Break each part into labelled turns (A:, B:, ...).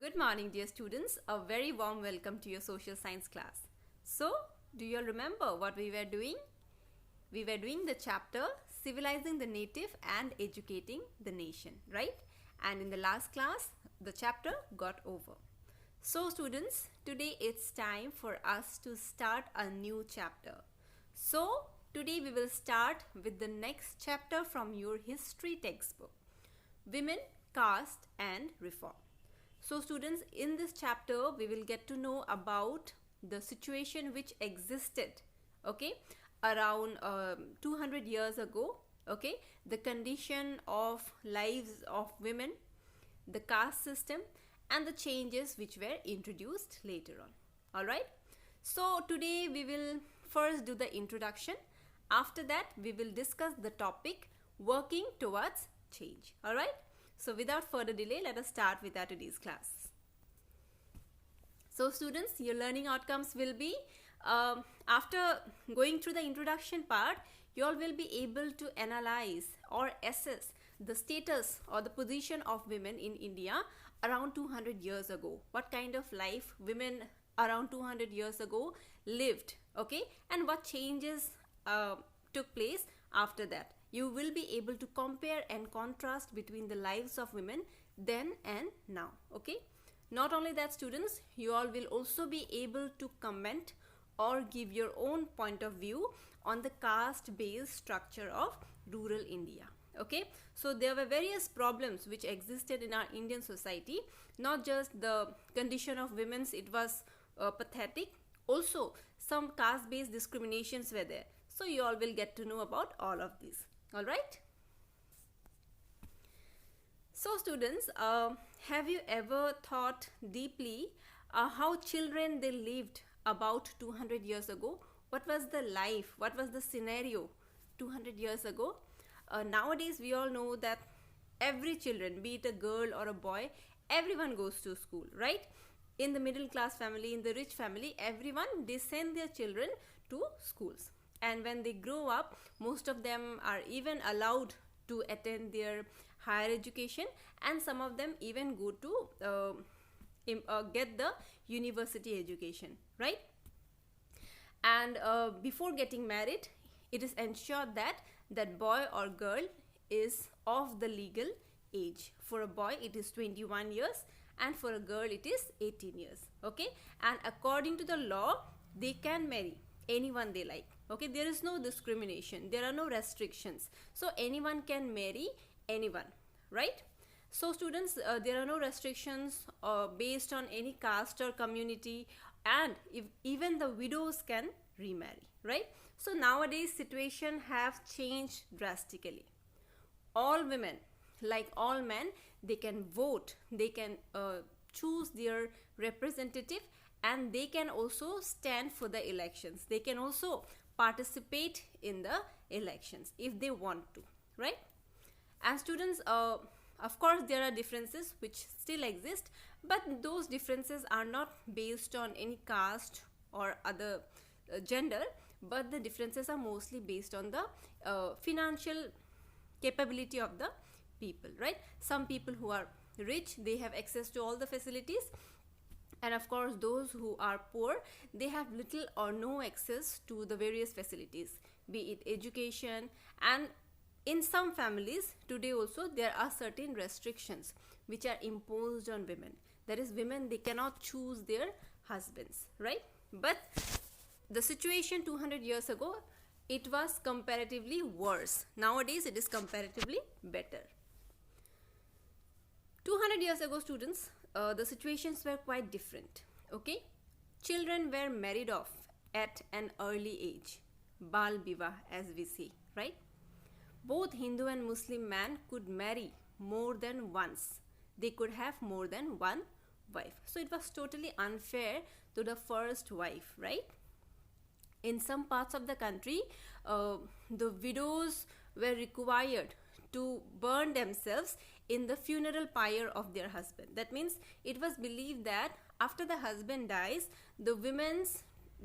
A: Good morning, dear students. A very warm welcome to your social science class. So, do you all remember what we were doing? We were doing the chapter Civilizing the Native and Educating the Nation, right? And in the last class, the chapter got over. So, students, today it's time for us to start a new chapter. So, today we will start with the next chapter from your history textbook, Women, Caste and Reform. So students, in this chapter we will get to know about the situation which existed, okay, around 200 years ago, okay, the condition of lives of women, the caste system and the changes which were introduced later on. All right. So today we will first do the introduction. After that we will discuss the topic working towards change. All right. So without further delay, let us start with our today's class. So students, your learning outcomes will be, after going through the introduction part, you all will be able to analyze or assess the status or the position of women in India around 200 years ago. What kind of life women around 200 years ago lived, okay, and what changes took place after that. You will be able to compare and contrast between the lives of women then and now, okay. Not only that, students, you all will also be able to comment or give your own point of view on the caste based structure of rural India, okay. So there were various problems which existed in our Indian society, not just the condition of women's, it was pathetic, also some caste based discriminations were there. So you all will get to know about all of these. All right. So students, have you ever thought deeply how children they lived about 200 years ago? What was the life? What was the scenario 200 years ago? Nowadays we all know that every children, be it a girl or a boy, everyone goes to school, right? In the middle class family, in the rich family, everyone, they send their children to schools. And when they grow up, most of them are even allowed to attend their higher education, and some of them even go to get the university education, right? And before getting married, it is ensured that that boy or girl is of the legal age. For a boy it is 21 years and for a girl it is 18 years, okay. And according to the law, they can marry anyone they like, okay. There is no discrimination, there are no restrictions, so anyone can marry anyone, right? So students, there are no restrictions based on any caste or community, and if even the widows can remarry, right? So nowadays situation have changed drastically. All women, like all men, they can vote, they can choose their representative, and they can also stand for the elections. They can also participate in the elections if they want to, right? And students, of course there are differences which still exist, but those differences are not based on any caste or other gender, but the differences are mostly based on the financial capability of the people, right? Some people who are rich, they have access to all the facilities, and of course those who are poor, they have little or no access to the various facilities, be it education. And in some families today also there are certain restrictions which are imposed on women. That is, women, they cannot choose their husbands, right? But the situation 200 years ago, it was comparatively worse. Nowadays it is comparatively better. 200 years ago, students, the situations were quite different, okay. Children were married off at an early age, Bal Bivah as we say, right? Both Hindu and Muslim man could marry more than once. They could have more than one wife. So it was totally unfair to the first wife, right? In some parts of the country, the widows were required to burn themselves in the funeral pyre of their husband. That means it was believed that after the husband dies, the women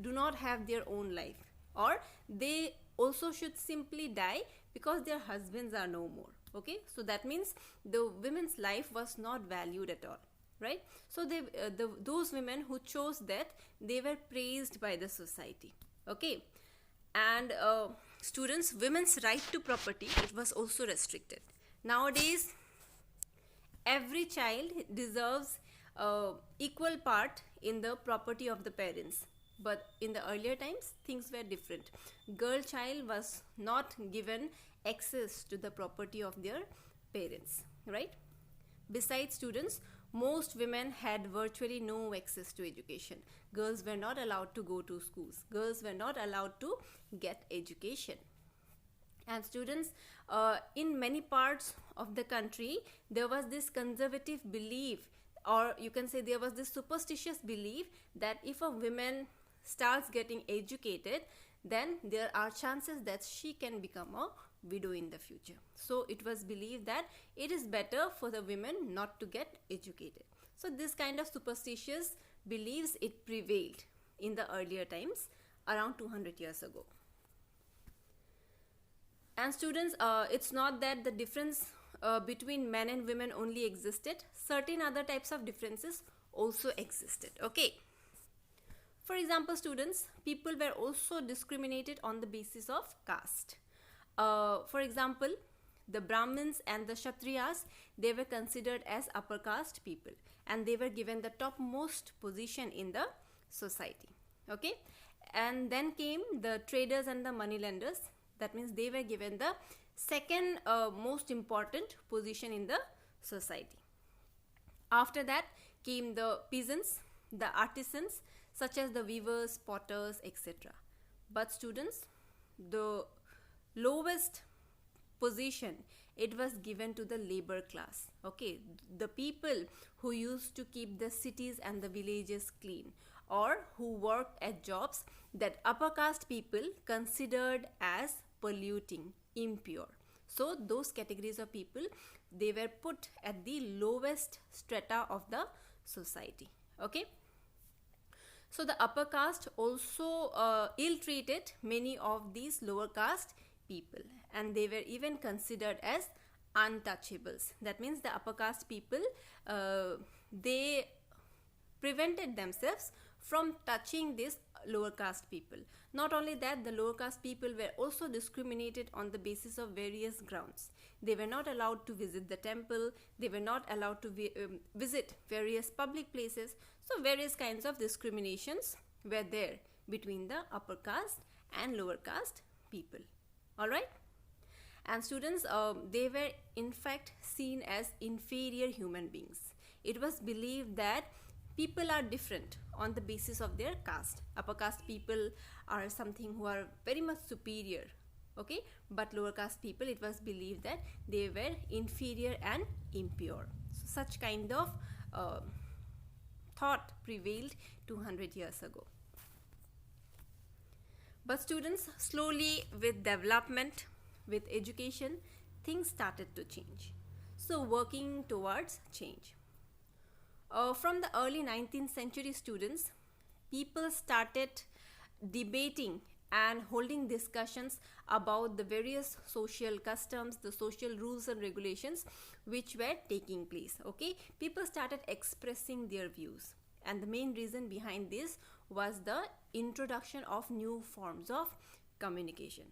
A: do not have their own life, or they also should simply die because their husbands are no more, okay. So that means the women's life was not valued at all. right? So those women who chose death, they were praised by the society. Okay. And students, women's right to property, it was also restricted. Nowadays, every child deserves equal part in the property of the parents, but in the earlier times things were different. Girl child was not given access to the property of their parents, right? Besides students, most women had virtually no access to education. Girls were not allowed to go to schools, girls were not allowed to get education. And students, in many parts of the country, there was this conservative belief, or you can say there was this superstitious belief, that if a woman starts getting educated, then there are chances that she can become a widow in the future. So it was believed that it is better for the women not to get educated. So this kind of superstitious beliefs, it prevailed in the earlier times, around 200 years ago. And students, it's not that the difference between men and women only existed. Certain other types of differences also existed. Okay. For example, students, people were also discriminated on the basis of caste. For example, the Brahmins and the Kshatriyas, they were considered as upper caste people, and they were given the topmost position in the society. Okay. And then came the traders and the moneylenders. That means they were given the second most important position in the society. After that came the peasants, the artisans, such as the weavers, potters, etc. But students, the lowest position, it was given to the labor class. Okay, the people who used to keep the cities and the villages clean, or who worked at jobs that upper caste people considered as polluting, impure. So those categories of people, they were put at the lowest strata of the society. Okay. So the upper caste also ill-treated many of these lower caste people, and they were even considered as untouchables. That means the upper caste people, they prevented themselves from touching these lower caste people. Not only that, the lower caste people were also discriminated on the basis of various grounds. They were not allowed to visit the temple, they were not allowed to visit various public places. So various kinds of discriminations were there between the upper caste and lower caste people. Alright? And students, they were in fact seen as inferior human beings. It was believed that people are different on the basis of their caste. Upper caste people are something who are very much superior, okay, but lower caste people, it was believed that they were inferior and impure. So such kind of thought prevailed 200 years ago. But students, slowly with development, with education, things started to change. So working towards change. From the early 19th century, students, people started debating and holding discussions about the various social customs, the social rules and regulations which were taking place. Okay, people started expressing their views, and the main reason behind this was the introduction of new forms of communication.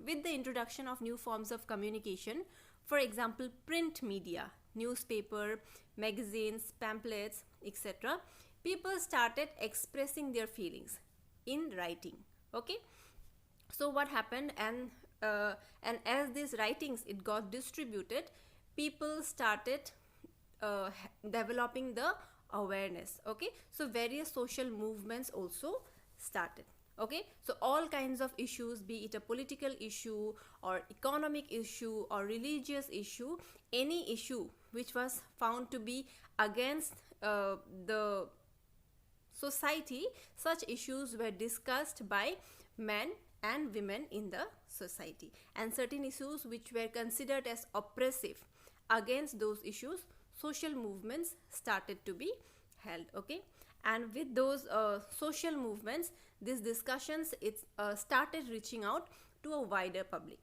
A: With the introduction of new forms of communication, for example, print media, newspaper, magazines, pamphlets, etc., people started expressing their feelings in writing. Okay, so what happened, and as these writings it got distributed, people started developing the awareness. Okay, so various social movements also started. Okay, so all kinds of issues, be it a political issue or economic issue or religious issue, any issue which was found to be against the society, such issues were discussed by men and women in the society, and certain issues which were considered as oppressive, against those issues social movements started to be held. Okay, and with those social movements, these discussions started reaching out to a wider public.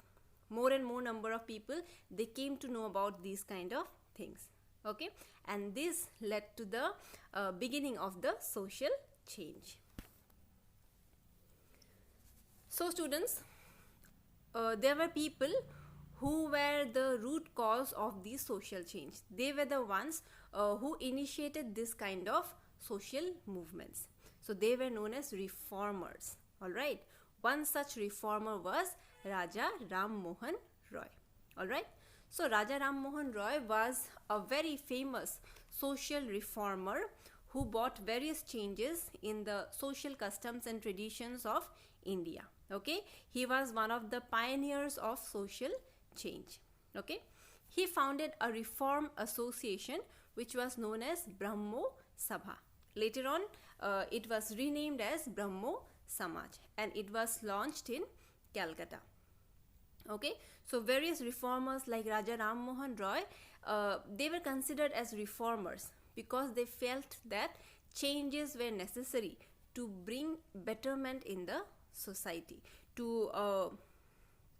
A: More and more number of people, they came to know about these kind of things. Okay, and this led to the beginning of the social change. So students, there were people who were the root cause of the social change. They were the ones who initiated this kind of social movements. So they were known as reformers. All right. One such reformer was Raja Ram Mohan Roy. All right. So Raja Ram Mohan Roy was a very famous social reformer who brought various changes in the social customs and traditions of India. Okay, he was one of the pioneers of social change. Okay, he founded a reform association which was known as Brahmo Sabha. Later on, it was renamed as Brahmo Samaj, and it was launched in Calcutta. Okay, so various reformers like Raja Ram Mohan Roy, they were considered as reformers because they felt that changes were necessary to bring betterment in the society, to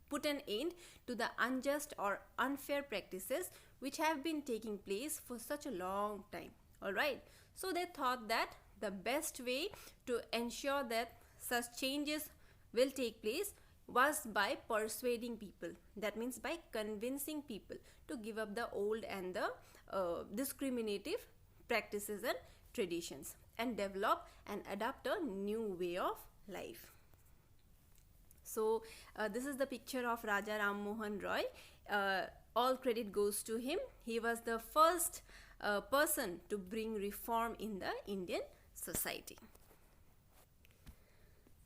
A: put an end to the unjust or unfair practices which have been taking place for such a long time. All right, so they thought that the best way to ensure that such changes will take place was by persuading people. That means by convincing people to give up the old and the discriminative practices and traditions and develop and adapt a new way of life. So this is the picture of Raja Ram Mohan Roy. All credit goes to him. He was the first person to bring reform in the Indian society.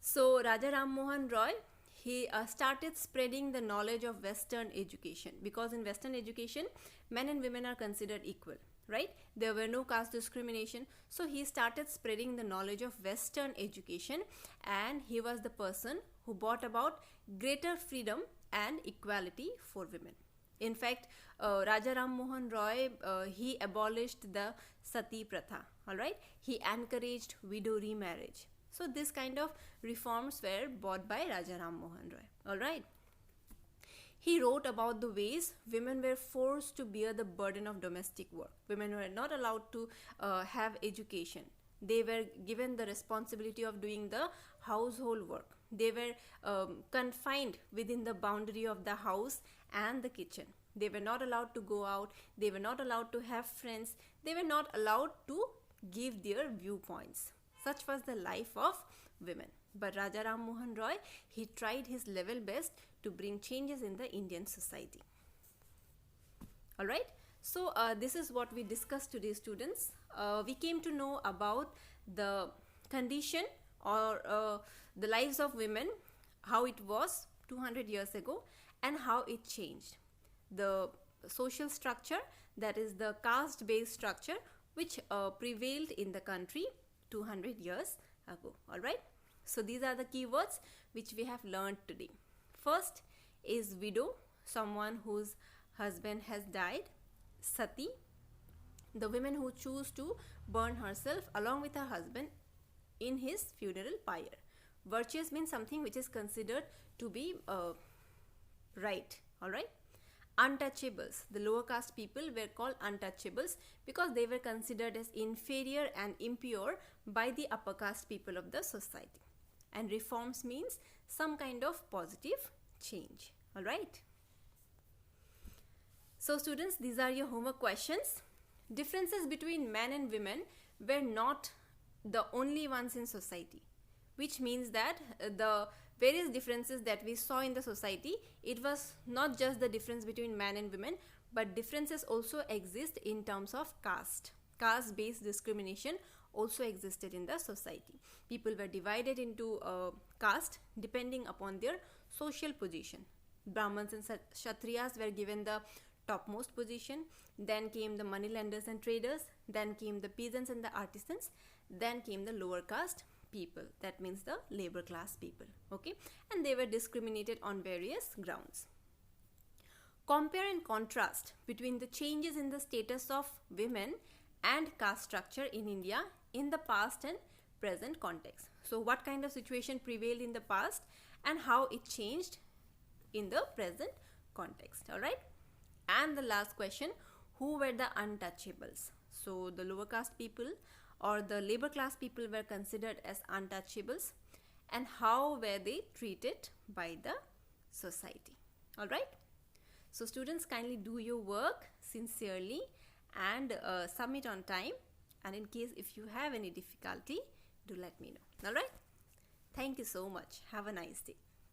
A: So Raja Ram Mohan Roy, he started spreading the knowledge of Western education, because in Western education men and women are considered equal, right? There were no caste discrimination. So he started spreading the knowledge of Western education, and he was the person who brought about greater freedom and equality for women. In fact, Raja Ram Mohan Roy, he abolished the Sati Pratha. All right, he encouraged widow remarriage. So this kind of reforms were brought by Raja Ram Mohan Roy. All right. He wrote about the ways women were forced to bear the burden of domestic work. Women were not allowed to have education. They were given the responsibility of doing the household work. They were confined within the boundary of the house and the kitchen. They were not allowed to go out. They were not allowed to have friends. They were not allowed to give their viewpoints. Such was the life of women. But Raja Ram Mohan Roy, he tried his level best to bring changes in the Indian society. All right. So this is what we discussed today, students. We came to know about the condition or the lives of women, how it was 200 years ago and how it changed. The social structure, that is the caste-based structure, which prevailed in the country 200 years ago. All right. So these are the keywords which we have learned today. First is widow, someone whose husband has died. Sati, the woman who choose to burn herself along with her husband in his funeral pyre. Virtuous means something which is considered to be right. All right. Untouchables, the lower caste people were called untouchables because they were considered as inferior and impure by the upper caste people of the society. And reforms means some kind of positive change. All right. So students, these are your homework questions. Differences between men and women were not the only ones in society, which means that the various differences that we saw in the society, it was not just the difference between man and women, but differences also exist in terms of caste. Caste-based discrimination also existed in the society. People were divided into caste depending upon their social position. Brahmins and Kshatriyas were given the topmost position. Then came the moneylenders and traders. Then came the peasants and the artisans. Then came the lower caste people, that means the labor class people. Okay, and they were discriminated on various grounds. Compare and contrast between the changes in the status of women and caste structure in India in the past and present context. So what kind of situation prevailed in the past and how it changed in the present context. All right. And the last question, who were the untouchables. So the lower caste people or the labor class people were considered as untouchables, and how were they treated by the society. All right. So students, kindly do your work sincerely and submit on time. And in case if you have any difficulty, do let me know. All right. Thank you so much. Have a nice day.